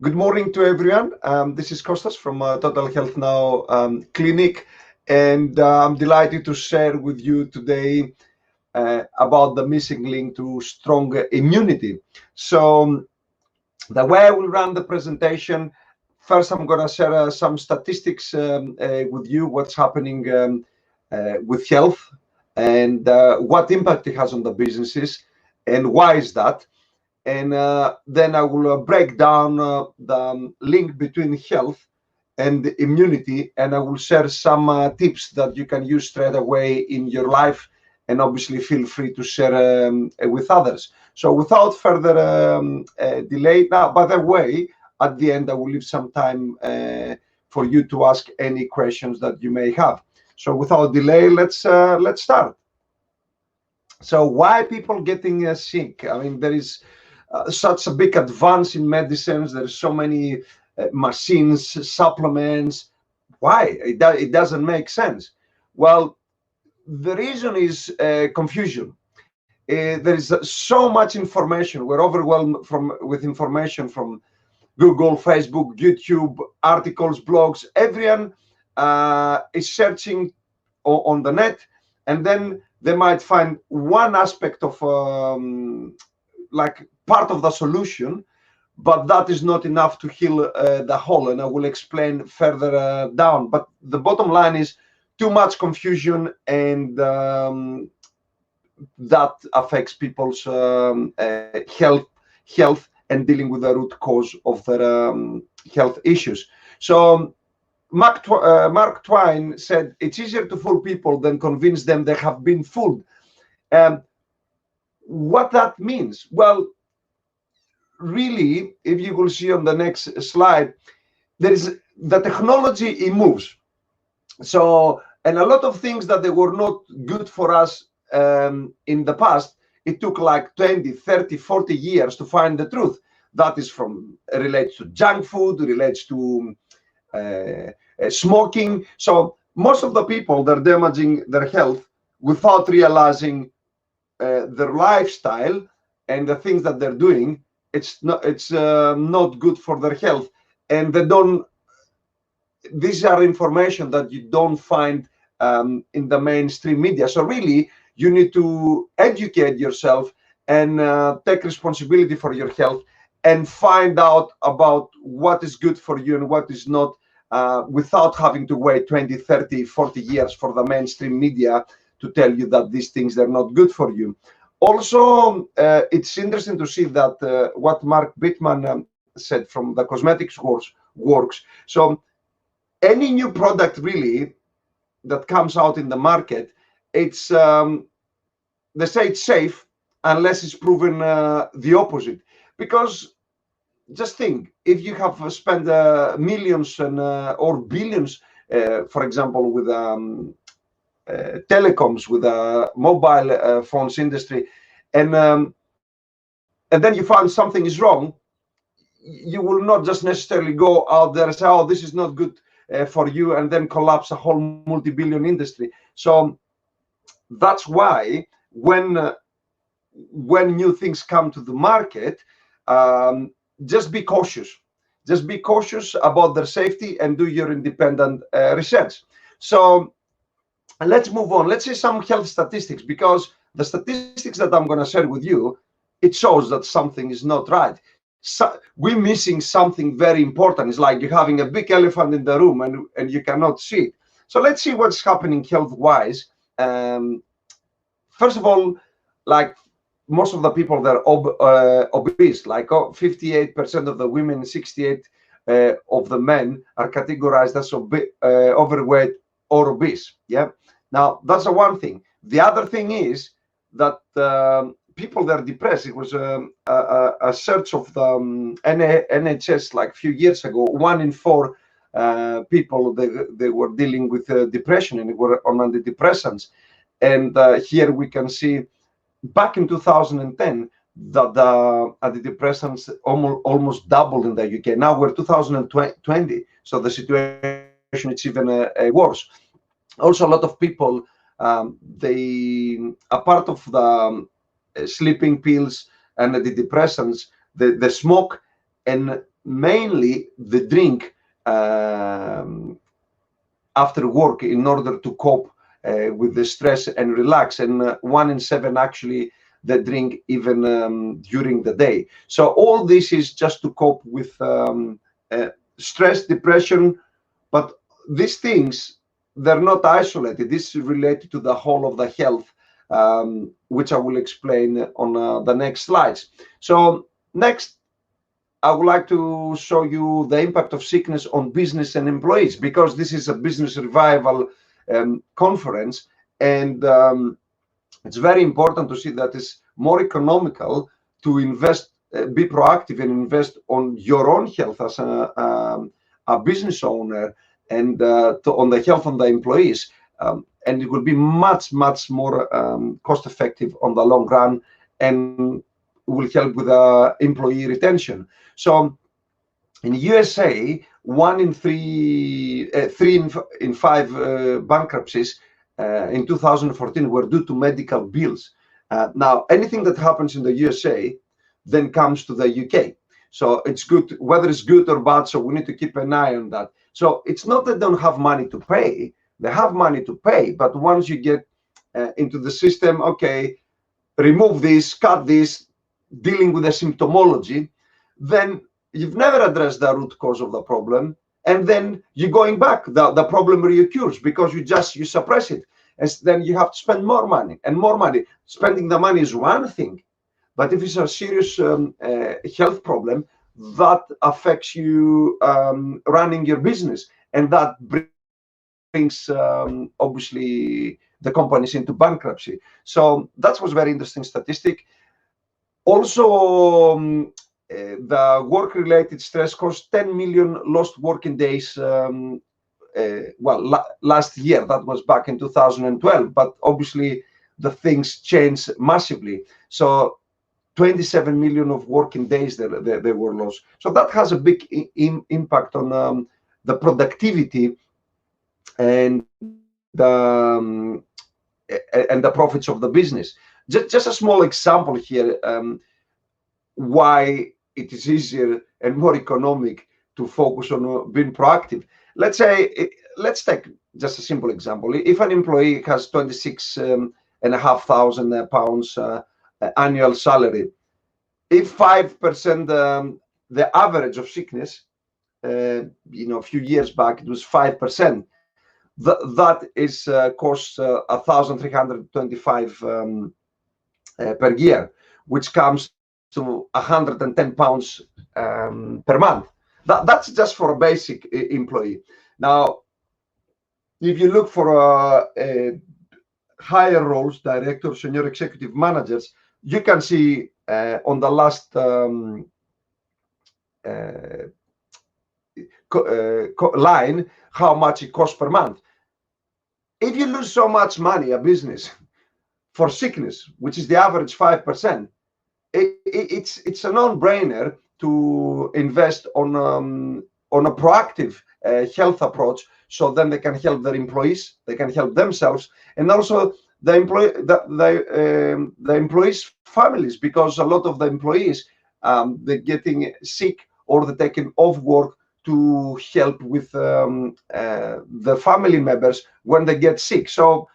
Good morning to everyone. This is Kostas from Total Health Now Clinic, and I'm delighted to share with you today about the missing link to strong immunity. So the way I will run the presentation, first I'm going to share some statistics with you, what's happening with health and what impact it has on the businesses and why is that. And then I will break down the link between health and immunity, and I will share some tips that you can use straight away in your life, and obviously feel free to share with others. So without further delay, now, by the way, at the end, I will leave some time for you to ask any questions that you may have. So without delay, let's start. So why people getting sick? I mean, there is such a big advance in medicines. There's so many machines, supplements. Why? It doesn't make sense. Well, the reason is confusion. There is so much information. We're overwhelmed with information from Google, Facebook, YouTube, articles, blogs. Everyone is searching on the net, and then they might find one aspect of like part of the solution, but that is not enough to heal the whole, and I will explain further down. But the bottom line is too much confusion, and that affects people's health and dealing with the root cause of their health issues. So Mark Twain said, it's easier to fool people than convince them they have been fooled. What that means? Well, really, if you will see on the next slide, there is the technology, it moves. So, and a lot of things that they were not good for us in the past, it took like 20, 30, 40 years to find the truth. That is relates to junk food, relates to smoking. So most of the people, they're damaging their health without realizing their lifestyle and the things that they're doing. It's not good for their health, and they don't. These are information that you don't find in the mainstream media. So really, you need to educate yourself and take responsibility for your health and find out about what is good for you and what is not, without having to wait 20, 30, 40 years for the mainstream media to tell you that these things are not good for you. Also, it's interesting to see that what Mark Bittman said from the cosmetics works. So any new product really that comes out in the market, it's they say it's safe unless it's proven the opposite. Because just think, if you have spent millions and or billions, for example, with telecoms, with the mobile phones industry, and then you find something is wrong, you will not just necessarily go out there and say, oh, this is not good for you, and then collapse a whole multi-billion industry. So that's why when new things come to the market, just be cautious. Just be cautious about their safety and do your independent research. So let's move on. Let's see some health statistics, because the statistics that I'm going to share with you, it shows that something is not right. So we're missing something very important. It's like you're having a big elephant in the room and you cannot see it. So let's see what's happening health-wise. First of all, like most of the people, they're obese. Like 58% of the women, 68% of the men are categorized as overweight or obese. Yeah. Now that's the one thing. The other thing is that people that are depressed. It was a search of the NHS like a few years ago. 1 in 4 people they were dealing with depression and were on antidepressants. And here we can see back in 2010 that the antidepressants almost doubled in the UK. Now we're 2020, so the situation is even worse. Also, a lot of people, they are part of the sleeping pills and the antidepressants, they smoke, and mainly the drink after work in order to cope with the stress and relax. And 1 in 7 actually they drink even during the day. So all this is just to cope with stress, depression. But these things, they're not isolated. This is related to the whole of the health, which I will explain on the next slides. So next, I would like to show you the impact of sickness on business and employees, because this is a business revival conference, and it's very important to see that it's more economical to invest, be proactive and invest on your own health as a business owner, and on the health of the employees. And it will be much more cost effective on the long run, and will help with employee retention. So in USA, 1 in 3, 3 in 5 bankruptcies in 2014 were due to medical bills. Now, anything that happens in the USA then comes to the UK. So it's good, whether it's good or bad, so we need to keep an eye on that. So it's not that they don't have money to pay. They have money to pay, but once you get into the system, okay, remove this, cut this, dealing with the symptomology, then you've never addressed the root cause of the problem, and then you're going back. The problem reoccurs because you suppress it, and then you have to spend more money and more money. Spending the money is one thing, but if it's a serious health problem that affects you running your business, and that brings obviously the companies into bankruptcy. So that was very interesting statistic. Also, the work-related stress caused 10 million lost working days. Last year, that was back in 2012, but obviously the things changed massively. So 27 million of working days they were lost. So that has a big impact on the productivity and the profits of the business. Just a small example here, why it is easier and more economic to focus on being proactive. Let's take just a simple example. If an employee has 26,500 pounds annual salary, if 5% the average of sickness, a few years back, it was 5%. That is costs 1,325 per year, which comes to 110 pounds per month. That's just for a basic employee. Now, if you look for higher roles, directors, senior executive managers, you can see on the last line how much it costs per month. If you lose so much money, a business, for sickness, which is the average 5%, it's a non-brainer to invest on a proactive health approach, so then they can help their employees, they can help themselves, and also the employees' families, because a lot of the employees they're getting sick or they're taking off work to help with the family members when they get sick. So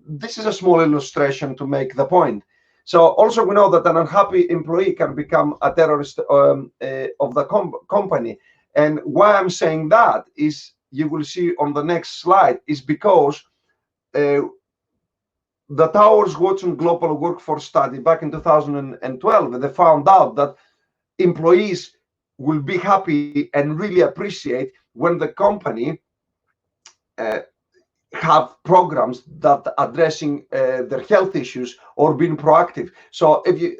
this is a small illustration to make the point. So also we know that an unhappy employee can become a terrorist of the company. And why I'm saying that is, you will see on the next slide, is because the Towers Watson Global Workforce Study back in 2012, they found out that employees will be happy and really appreciate when the company have programs that addressing their health issues or being proactive. So if you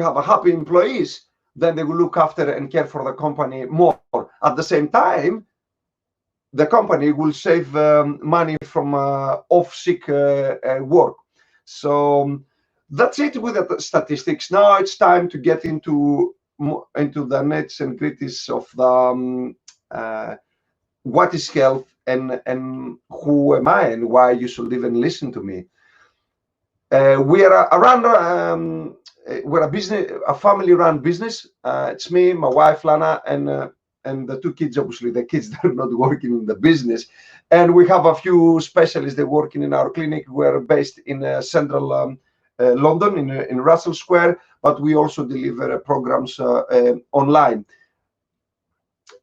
have a happy employees, then they will look after and care for the company more. At the same time, the company will save money from off sick work. So that's it with the statistics. Now it's time to get into the nits and gritties of the what is health and who am I and why you should even listen to me. We're a family-run business. It's me, my wife Lana, and the two kids. Obviously, the kids that are not working in the business, and we have a few specialists that working in our clinic. We're based in central London, in Russell Square, but we also deliver programs online.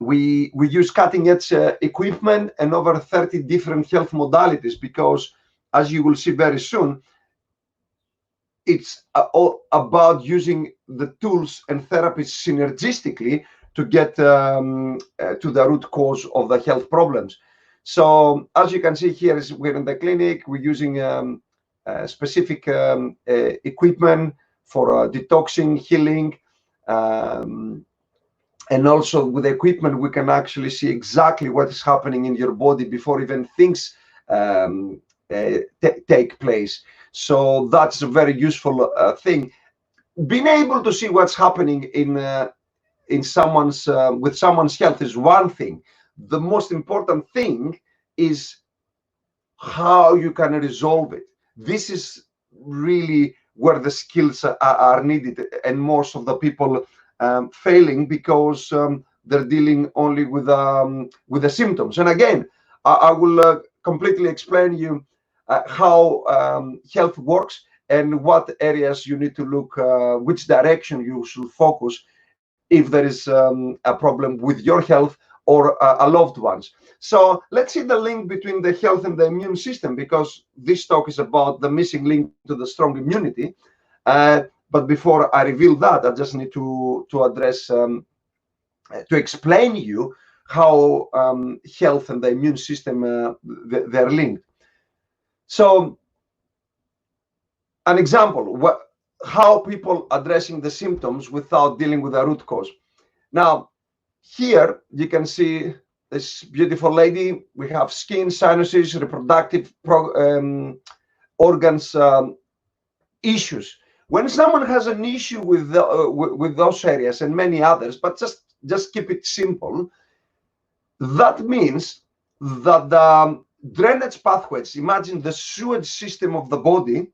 We use cutting-edge equipment and over 30 different health modalities because, as you will see very soon, it's all about using the tools and therapies synergistically to get to the root cause of the health problems. So as you can see here, we're in the clinic. We're using specific equipment for detoxing, healing, and also with the equipment, we can actually see exactly what is happening in your body before even things take place. So that's a very useful thing. Being able to see what's happening in someone's with someone's health is one thing. The most important thing is how you can resolve it. This is really where the skills are needed, and most of the people failing because they're dealing only with the symptoms. And again, I will completely explain you how health works and what areas you need to look, which direction you should focus if there is a problem with your health or a loved one's. So let's see the link between the health and the immune system, because this talk is about the missing link to the strong immunity. But before I reveal that, I just need to address, to explain you how health and the immune system, they're linked. So an example, how people addressing the symptoms without dealing with the root cause. Now, here you can see this beautiful lady. We have skin, sinuses, reproductive organs issues. When someone has an issue with those areas and many others, but just keep it simple, that means that the drainage pathways, imagine the sewage system of the body,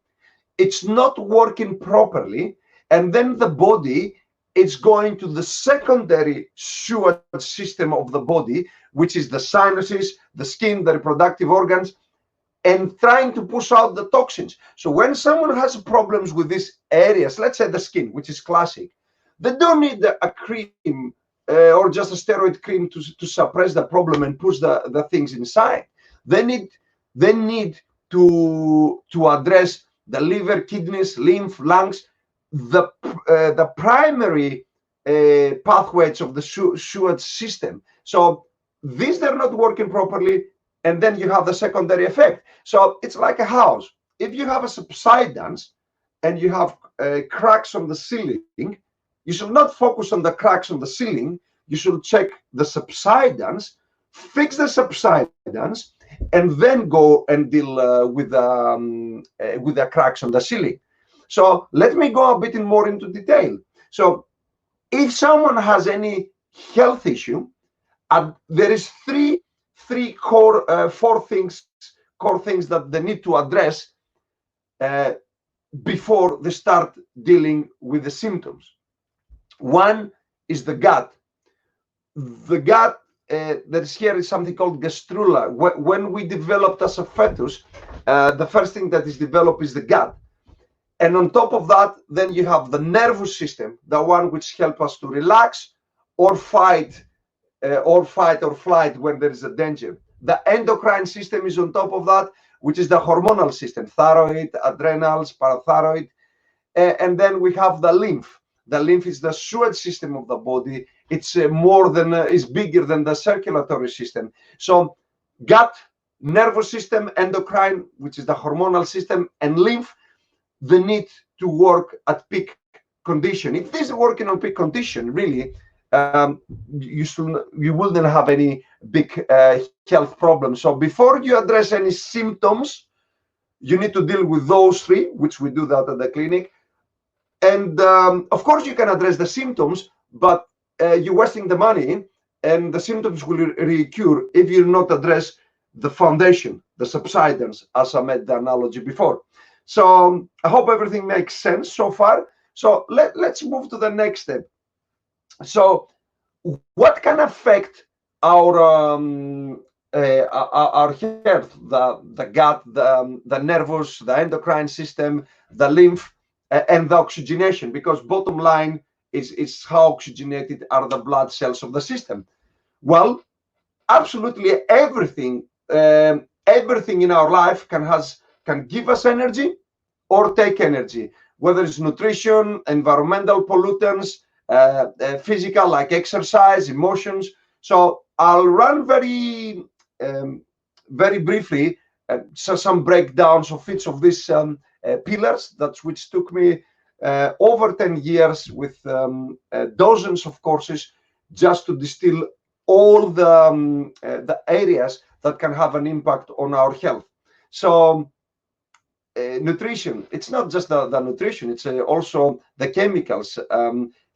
it's not working properly, and then the body is going to the secondary sewage system of the body, which is the sinuses, the skin, the reproductive organs, and trying to push out the toxins. So when someone has problems with these areas, let's say the skin, which is classic, they don't need a cream or just a steroid cream to suppress the problem and push the things inside. They need to address the liver, kidneys, lymph, lungs, the primary pathways of the sewage system. So these, they're not working properly, and then you have the secondary effect. So it's like a house. If you have a subsidence and you have cracks on the ceiling, you should not focus on the cracks on the ceiling. You should check the subsidence, fix the subsidence, and then go and deal with the cracks on the ceiling. So let me go a bit more into detail. So if someone has any health issue, there is core things that they need to address before they start dealing with the symptoms. One is the gut. The gut, that is here, is something called gastrula. When we developed as a fetus, the first thing that is developed is the gut. And on top of that, then you have the nervous system, the one which helps us to relax or fight or flight when there is a danger. The endocrine system is on top of that, which is the hormonal system, thyroid, adrenals, parathyroid. And then we have the lymph. The lymph is the sewage system of the body. It's is bigger than the circulatory system. So gut, nervous system, endocrine, which is the hormonal system, and lymph, they need to work at peak condition. If this is working on peak condition, really, you wouldn't have any big health problems. So before you address any symptoms, you need to deal with those three, which we do that at the clinic. And of course, you can address the symptoms, but you're wasting the money, and the symptoms will recur if you not address the foundation, the subsidence, as I made the analogy before. So I hope everything makes sense so far. So let's move to the next step. So what can affect our our health, the gut, the nervous, the endocrine system, the lymph, and the oxygenation? Because bottom line is how oxygenated are the blood cells of the system. Well, absolutely everything, everything in our life can give us energy or take energy, whether it's nutrition, environmental pollutants, physical like exercise, emotions. So I'll run very briefly so some breakdowns of each of these pillars, that which took me over 10 years with dozens of courses just to distill all the areas that can have an impact on our health. So nutrition, it's not just the nutrition, it's also the chemicals,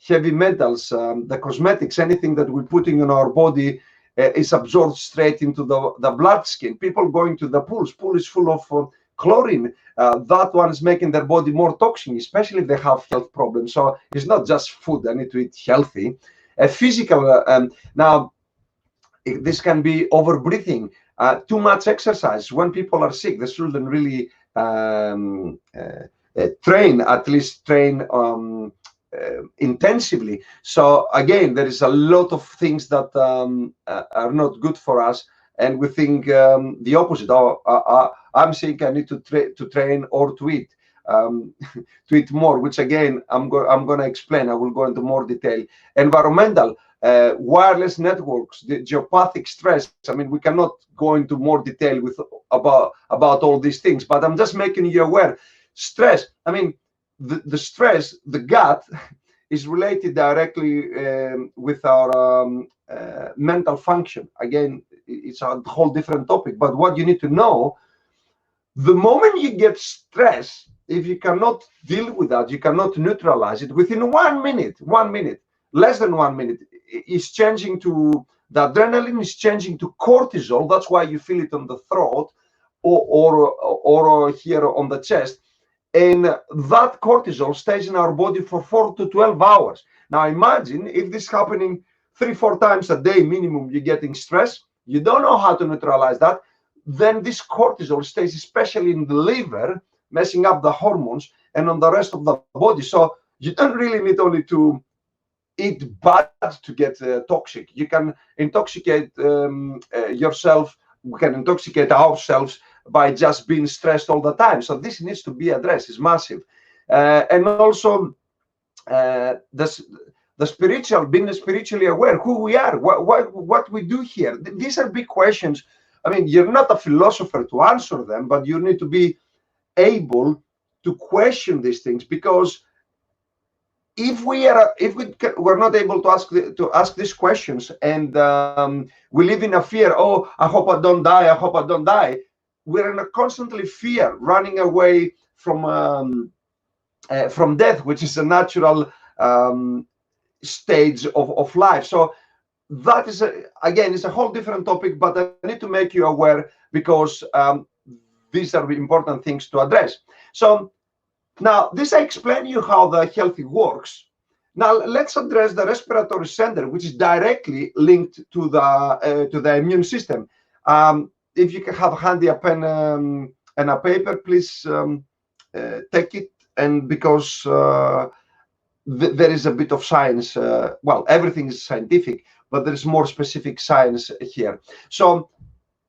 heavy metals, the cosmetics, anything that we're putting in our body is absorbed straight into the blood stream. People going to the pool is full of chlorine. That one is making their body more toxic, especially if they have health problems. So it's not just food, I need to eat healthy. Physical, now this can be over breathing, too much exercise. When people are sick, they shouldn't really train, at least train intensively. So again, there is a lot of things that are not good for us, and we think the opposite. I'm saying I need to train or to eat. To eat more, which again I'm going to explain. I will go into more detail. Environmental, wireless networks, the geopathic stress. I mean, we cannot go into more detail with about all these things, but I'm just making you aware. Stress, I mean, the stress, the gut is related directly with our mental function. Again, it's a whole different topic, but what you need to know, the moment you get stress, if you cannot deal with that, you cannot neutralize it within 1 minute, less than 1 minute, is changing to the adrenaline is changing to cortisol. That's why you feel it on the throat or here on the chest. And that cortisol stays in our body for 4 to 12 hours. Now imagine if this is happening 3-4 times a day minimum, you're getting stress, you don't know how to neutralize that, then this cortisol stays especially in the liver, messing up the hormones and on the rest of the body. So you don't really need only to eat bad to get toxic. You can intoxicate yourself, we can intoxicate ourselves by just being stressed all the time. So this needs to be addressed. It's massive. And also the spiritual, being spiritually aware who we are, what we do here. These are big questions. I mean, you're not a philosopher to answer them, but you need to be able to question these things, because if we're not able to ask these questions, and we live in a fear, oh, I hope I don't die, I hope I don't die, we're in a constantly fear, running away from death, which is a natural stage of life. So that is again, it's a whole different topic, but I need to make you aware, because these are the important things to address. So now this I explain you how the healthy works. Now let's address the respiratory center, which is directly linked to the immune system. If you can have handy a pen and a paper, please take it. And because there is a bit of science, well, everything is scientific, but there is more specific science here. So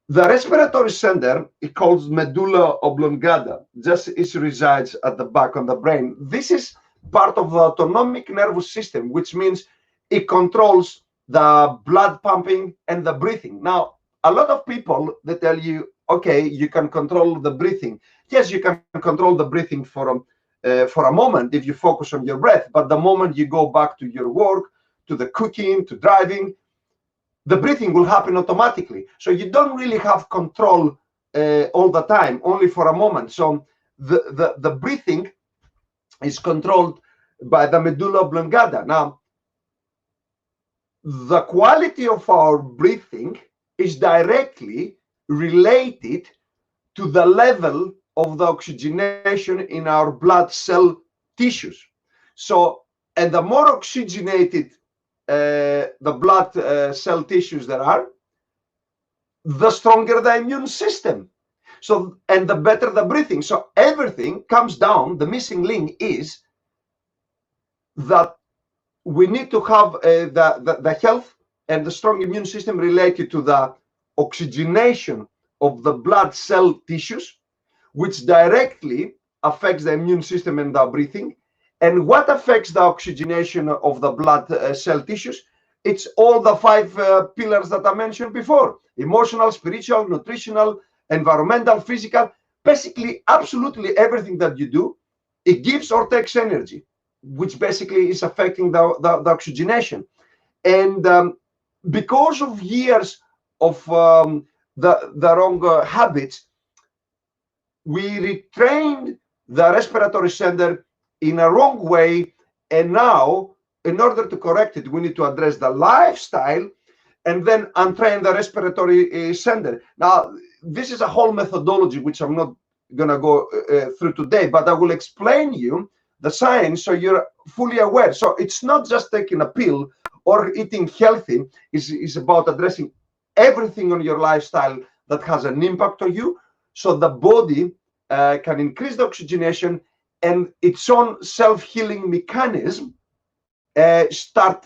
the respiratory center, it calls medulla oblongata, just it resides at the back on the brain. This is part of the autonomic nervous system, which means it controls the blood pumping and the breathing. Now, a lot of people, they tell you, okay, you can control the breathing. Yes, you can control the breathing for a moment if you focus on your breath, but the moment you go back to your work, to the cooking, to driving, the breathing will happen automatically. So you don't really have control all the time, only for a moment. So the breathing is controlled by the medulla oblongata. Now, the quality of our breathing is directly related to the level of the oxygenation in our blood cell tissues. So, and the more oxygenated the blood cell tissues there are, the stronger the immune system. So, and the better the breathing. So everything comes down. The missing link is that we need to have the health and the strong immune system related to the oxygenation of the blood cell tissues, which directly affects the immune system and the breathing. And what affects the oxygenation of the blood cell tissues? It's all the five pillars that I mentioned before: emotional, spiritual, nutritional, environmental, physical. Basically, absolutely everything that you do, it gives or takes energy, which basically is affecting the oxygenation. And because of years of the wrong habits, we retrained the respiratory center in a wrong way. And now, in order to correct it, we need to address the lifestyle and then untrain the respiratory center. Now, this is a whole methodology, which I'm not going to go through today, but I will explain you the science so you're fully aware. So it's not just taking a pill or eating healthy. It's about addressing everything on your lifestyle that has an impact on you, so the body can increase the oxygenation and its own self-healing mechanism start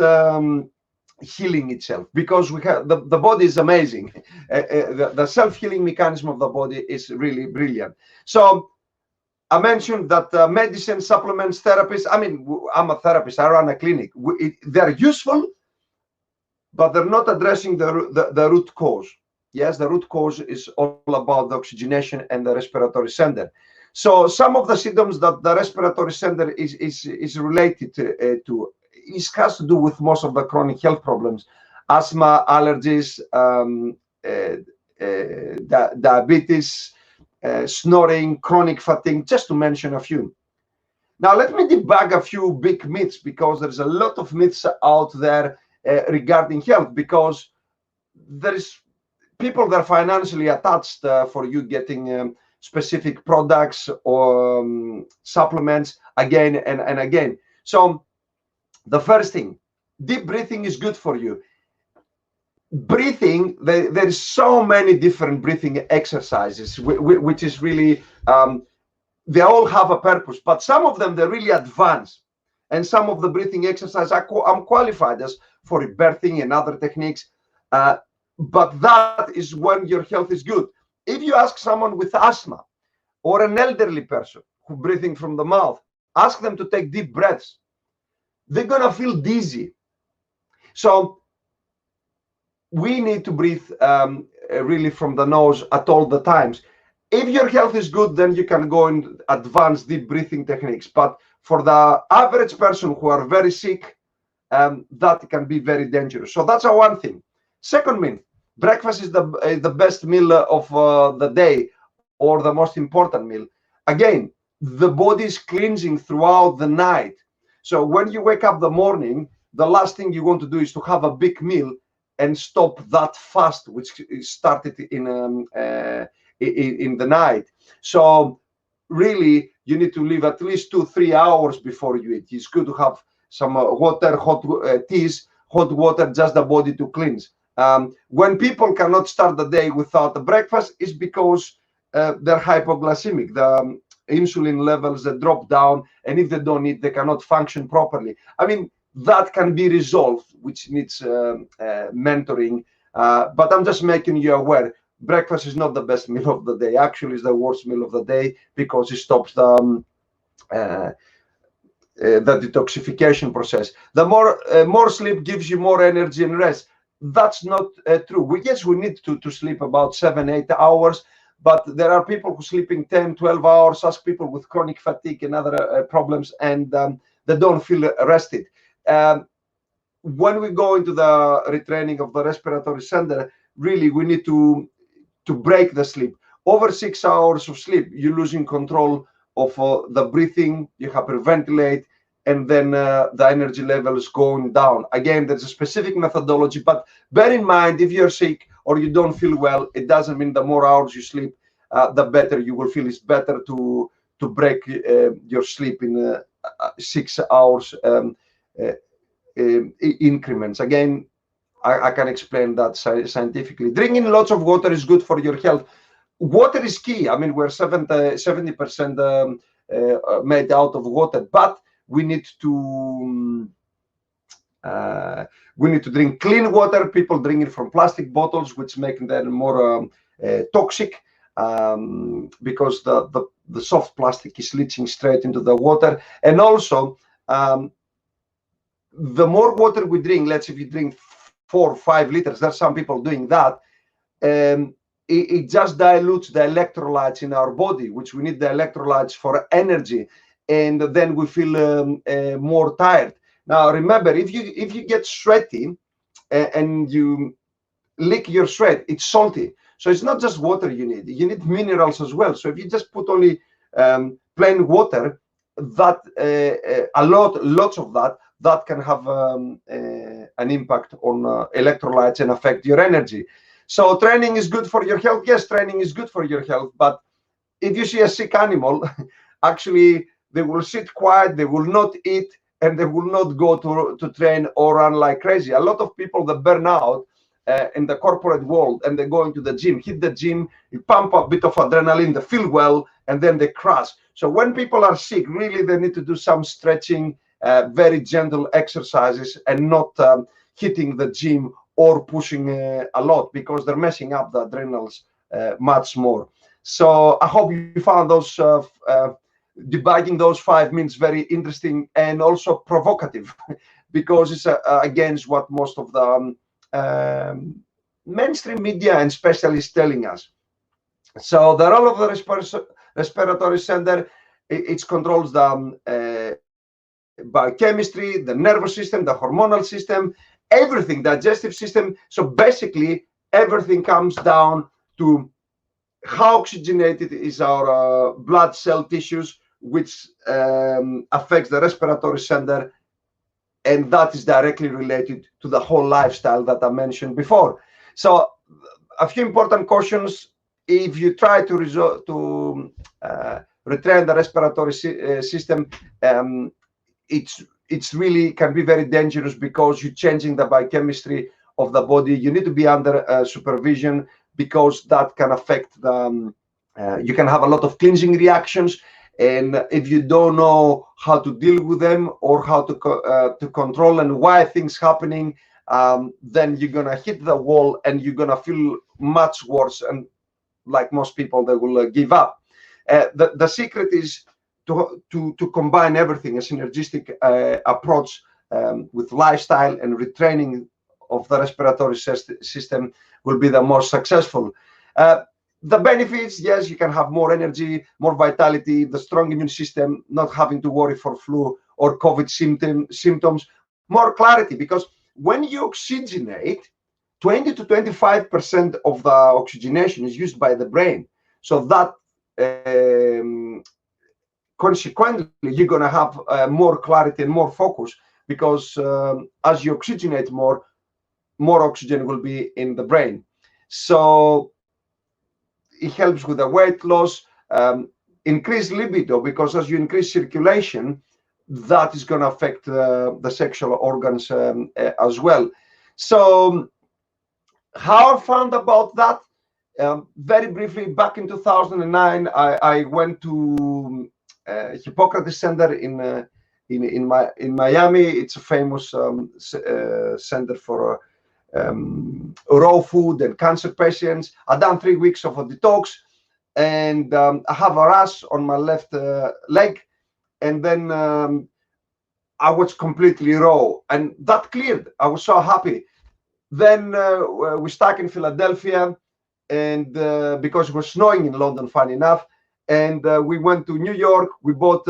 healing itself, because we have the body is amazing. The self-healing mechanism of the body is really brilliant. So I mentioned that medicine, supplements, therapists. I mean, I'm a therapist. I run a clinic. They're useful, but they're not addressing the root cause. Yes, the root cause is all about the oxygenation and the respiratory center. So some of the symptoms that the respiratory center is related to, it has to do with most of the chronic health problems: asthma, allergies, diabetes, snoring, chronic fatigue, just to mention a few. Now, let me debug a few big myths, because there's a lot of myths out there regarding health, because there is people that are financially attached for you getting specific products or supplements again and again. So the first thing, deep breathing is good for you. Breathing, there's so many different breathing exercises, which is really, they all have a purpose, but some of them, they're really advanced. And some of the breathing exercises, I'm qualified as for rebirthing and other techniques, but that is when your health is good. If you ask someone with asthma or an elderly person who breathing from the mouth, ask them to take deep breaths, they're gonna feel dizzy. So we need to breathe really from the nose at all the times. If your health is good, then you can go in advanced deep breathing techniques. But for the average person who are very sick, that can be very dangerous. So that's one thing. Second myth: breakfast is the best meal of the day, or the most important meal. Again, the body is cleansing throughout the night. So when you wake up the morning, the last thing you want to do is to have a big meal and stop that fast, which started in the night. So really, you need to leave at least 2-3 hours before you eat. It's good to have some water, hot teas, hot water, just the body to cleanse. When people cannot start the day without a breakfast, is because they're hypoglycemic. The insulin levels that drop down, and if they don't eat, they cannot function properly. I mean, that can be resolved, which needs mentoring. But I'm just making you aware, breakfast is not the best meal of the day. Actually, it's the worst meal of the day, because it stops the detoxification process. The more sleep gives you more energy and rest. That's not true. Yes, we need to sleep about 7-8 hours, but there are people who sleeping 10-12 hours. Ask people with chronic fatigue and other problems, and they don't feel rested. When we go into the retraining of the respiratory center, really we need to break the sleep. Over 6 hours of sleep, you're losing control of the breathing, you hyperventilate, and then the energy level is going down. Again, there's a specific methodology, but bear in mind, if you're sick or you don't feel well, it doesn't mean the more hours you sleep, the better you will feel. It's better to break your sleep in 6 hours increments. Again, I can explain that scientifically. Drinking lots of water is good for your health. Water is key. I mean, we're 70% made out of water, but we need to drink clean water. People drink it from plastic bottles, which make them more toxic, because the soft plastic is leaching straight into the water. And also, the more water we drink, let's say if you drink 4 or 5 liters, there's some people doing that, it just dilutes the electrolytes in our body, which we need the electrolytes for energy, and then we feel more tired. Now remember, if you get sweaty and you lick your sweat, it's salty. So it's not just water you need minerals as well. So if you just put only plain water, that lots of that can have an impact on electrolytes and affect your energy. So training is good for your health. Yes, training is good for your health. But if you see a sick animal, actually they will sit quiet, they will not eat, and they will not go to train or run like crazy. A lot of people that burn out in the corporate world, and they go into the gym, hit the gym, you pump a bit of adrenaline, they feel well, and then they crash. So when people are sick, really they need to do some stretching, very gentle exercises, and not hitting the gym or pushing a lot, because they're messing up the adrenals much more. So I hope you found those debugging those 5 minutes very interesting and also provocative, because it's against what most of the mainstream media and specialists telling us. So the role of the respiratory center, it controls the biochemistry, the nervous system, the hormonal system, everything, digestive system. So basically everything comes down to how oxygenated is our blood cell tissues, which affects the respiratory center, and that is directly related to the whole lifestyle that I mentioned before. So a few important cautions: if you try to retrain the respiratory system, it's really can be very dangerous, because you're changing the biochemistry of the body. You need to be under supervision, because that can affect the you can have a lot of cleansing reactions, and if you don't know how to deal with them or how to control and why things happening, then you're gonna hit the wall and you're gonna feel much worse, and like most people, they will give up. The secret is to combine everything, a synergistic approach with lifestyle, and retraining of the respiratory system will be the most successful. The benefits: yes, you can have more energy, more vitality, the strong immune system, not having to worry for flu or COVID symptoms, more clarity, because when you oxygenate, 20 to 25% of the oxygenation is used by the brain. So that consequently, you're going to have more clarity and more focus, because as you oxygenate more oxygen will be in the brain. So it helps with the weight loss, increase libido, because as you increase circulation, that is going to affect the sexual organs as well. So how I found about that, very briefly, back in 2009, I went to Hippocrates Center in Miami. It's a famous center for raw food and cancer patients. I've done 3 weeks of a detox, and I have a rash on my left leg, and then I was completely raw, and that cleared. I was so happy. Then we stuck in Philadelphia, and because it was snowing in London, funny enough, and we went to New York. We bought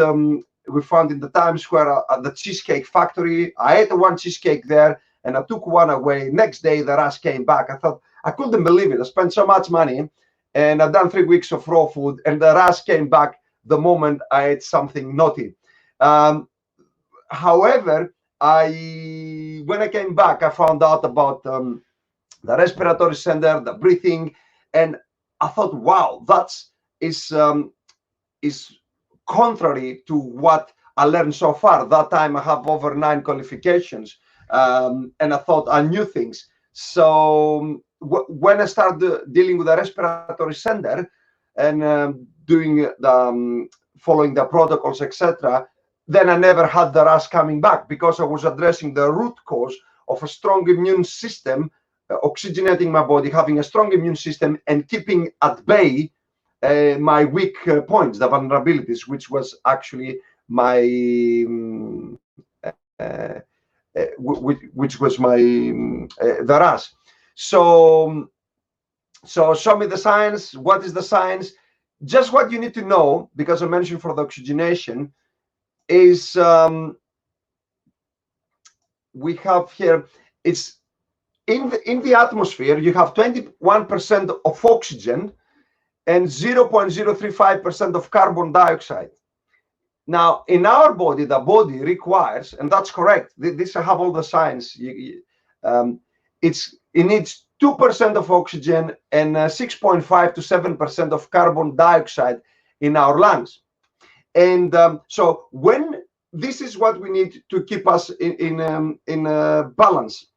we found in the Times Square the Cheesecake Factory. I ate one cheesecake there, and I took one away. Next day, the rash came back. I thought, I couldn't believe it. I spent so much money, and I've done 3 weeks of raw food, and the rash came back the moment I ate something naughty. However, when I came back, I found out about the respiratory center, the breathing, and I thought, wow, is contrary to what I learned so far. That time I have over 9 qualifications, and I thought I knew things. So when I started dealing with the Respiratory Center and doing the following the protocols, etc., then I never had the RAS coming back, because I was addressing the root cause of a strong immune system, oxygenating my body, having a strong immune system, and keeping at bay my weak points, the vulnerabilities, which was actually my which was my the RAS. So show me the science. What is the science? Just what you need to know, because I mentioned for the oxygenation, is we have here, it's in the atmosphere, you have 21% of oxygen and 0.035% of carbon dioxide. Now, in our body, the body requires, and that's correct, this I have all the science, it needs 2% of oxygen and 6.5 to 7% of carbon dioxide in our lungs. And so when this is what we need to keep us in balance.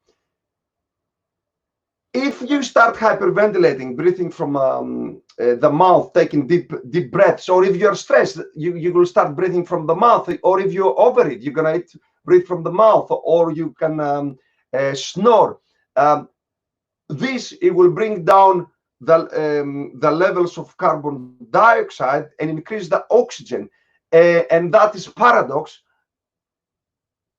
If you start hyperventilating, breathing from the mouth, taking deep breaths, or if you're stressed, you will start breathing from the mouth, or if you're over it, you're gonna breathe from the mouth, or you can snore. It will bring down the levels of carbon dioxide and increase the oxygen, and that is paradox.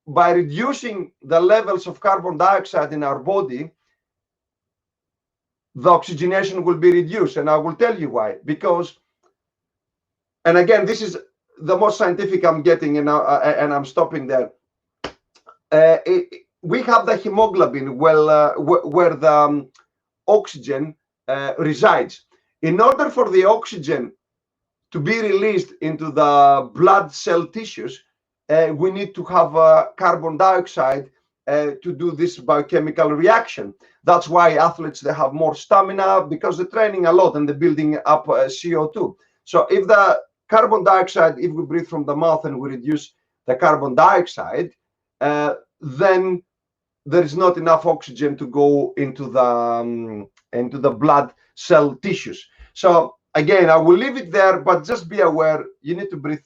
By reducing the levels of carbon dioxide in our body, the oxygenation will be reduced, and I will tell you why. Because, and again, this is the most scientific I'm getting, and I'm stopping there. We have the hemoglobin, where the oxygen resides. In order for the oxygen to be released into the blood cell tissues, we need to have carbon dioxide to do this biochemical reaction. That's why athletes, they have more stamina, because they're training a lot and they're building up CO2. So if the carbon dioxide, if we breathe from the mouth and we reduce the carbon dioxide, then there is not enough oxygen to go into the blood cell tissues. So again, I will leave it there, but just be aware, you need to breathe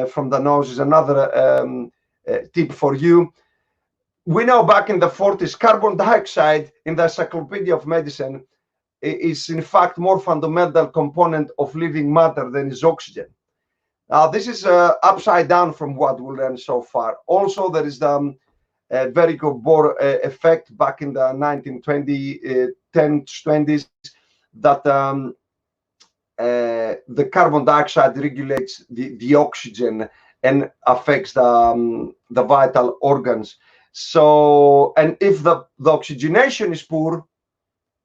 from the nose is another tip for you. We know back in the 40s, carbon dioxide in the Encyclopedia of Medicine is in fact more fundamental component of living matter than is oxygen. Now, this is upside down from what we learned so far. Also, there is the very good Bohr effect back in the 1920s, that the carbon dioxide regulates the oxygen and affects the vital organs. So, and if the oxygenation is poor,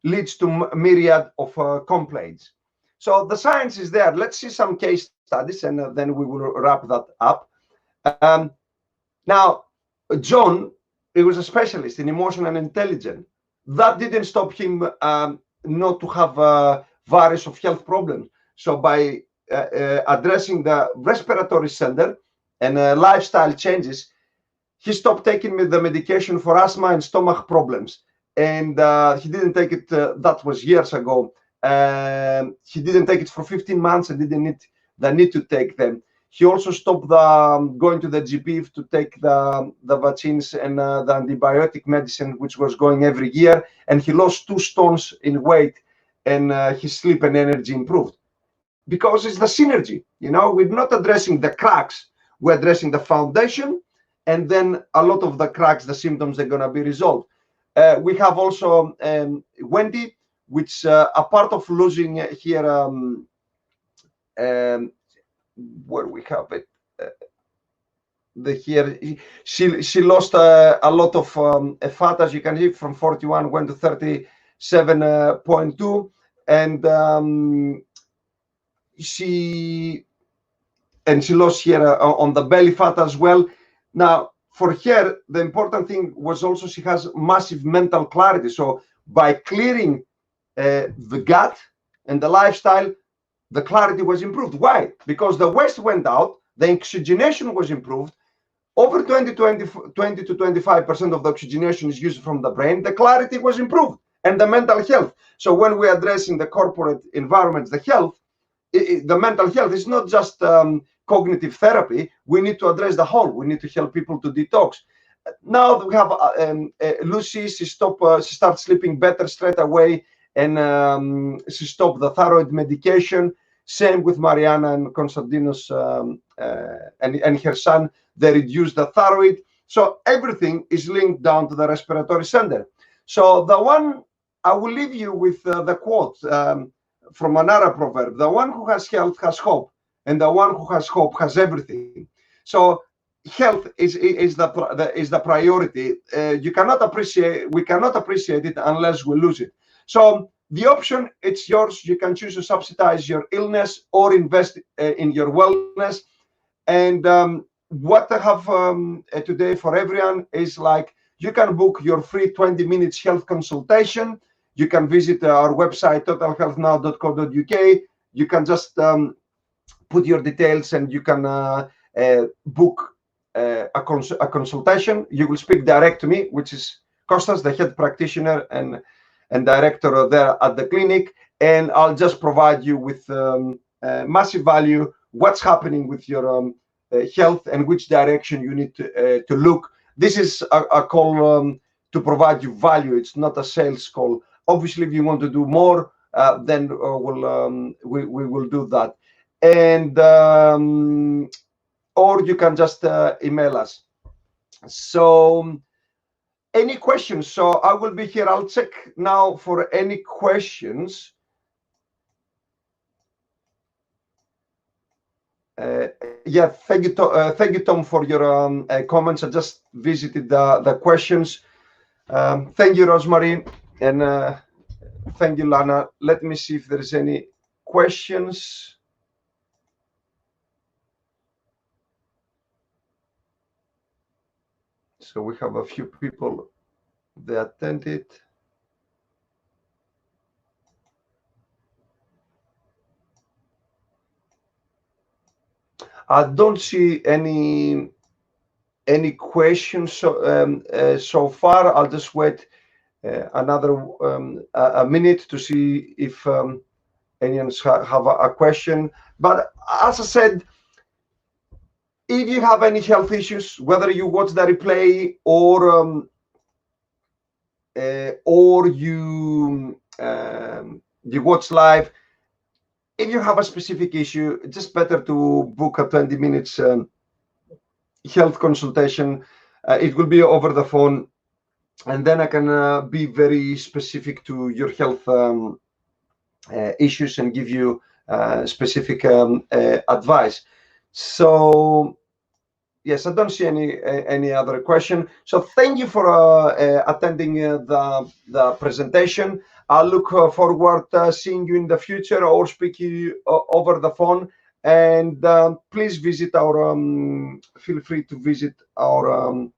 leads to myriad of complaints. So the science is there. Let's see some case studies, and then we will wrap that up. Now, John, he was a specialist in emotional intelligence. That didn't stop him not to have various of health problems. So by addressing the respiratory center and lifestyle changes, he stopped taking the medication for asthma and stomach problems. And he didn't take it, that was years ago. He didn't take it for 15 months and didn't need to take them. He also stopped going to the GP to take the vaccines and the antibiotic medicine, which was going every year. And he lost 2 stones in weight, and his sleep and energy improved. Because it's the synergy, you know, we're not addressing the cracks, we're addressing the foundation, and then a lot of the cracks, the symptoms are going to be resolved. We have also Wendy, which a part of losing here, where we have it, here she lost a lot of fat, as you can see, from 41 went to 37.2, and she lost here on the belly fat as well. Now, for her, the important thing was also she has massive mental clarity. So by clearing the gut, and the lifestyle, the clarity was improved. Why? Because the waste went out, the oxygenation was improved. Over 20 to 25% of the oxygenation is used from the brain. The clarity was improved, and the mental health. So when we address in the corporate environments the health, the mental health is not just cognitive therapy. We need to address the whole. We need to help people to detox. Now we have Lucy. She starts sleeping better straight away, and she stopped the thyroid medication. Same with Mariana and Konstantinos and her son. They reduced the thyroid. So everything is linked down to the respiratory center. So the one, I will leave you with the quote from another proverb: the one who has health has hope, and the one who has hope has everything. So health is the priority. We cannot appreciate it unless we lose it. So the option, it's yours. You can choose to subsidize your illness or invest in your wellness. And what I have today for everyone is, like, you can book your free 20 minutes health consultation. You can visit our website, totalhealthnow.co.uk. You can just put your details, and you can book a consultation. You will speak direct to me, which is Kostas, the head practitioner and director there at the clinic, and I'll just provide you with massive value, what's happening with your health and which direction you need to look. This is a call to provide you value. It's not a sales call. Obviously, if you want to do more, then we will do that. And or you can just email us. So any questions? So I will be here. I'll check now for any questions. Yeah, thank you, Tom, for your comments. I just visited the questions. Thank you, Rosemary, and thank you, Lana. Let me see if there's any questions. So we have a few people that attended. I don't see any questions so far. I'll just wait another a minute to see if anyone have a question. But as I said, if you have any health issues, whether you watch the replay or you watch live, if you have a specific issue, it's just better to book a 20 minutes health consultation. It will be over the phone, and then I can be very specific to your health issues and give you specific advice. So yes, I don't see any other question. So thank you for attending the presentation. I look forward to seeing you in the future or speaking you over the phone. And please visit our feel free to visit our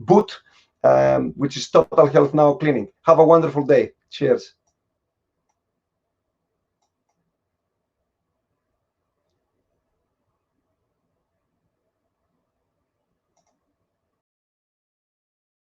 booth, which is Total Health Now Clinic. Have a wonderful day. Cheers.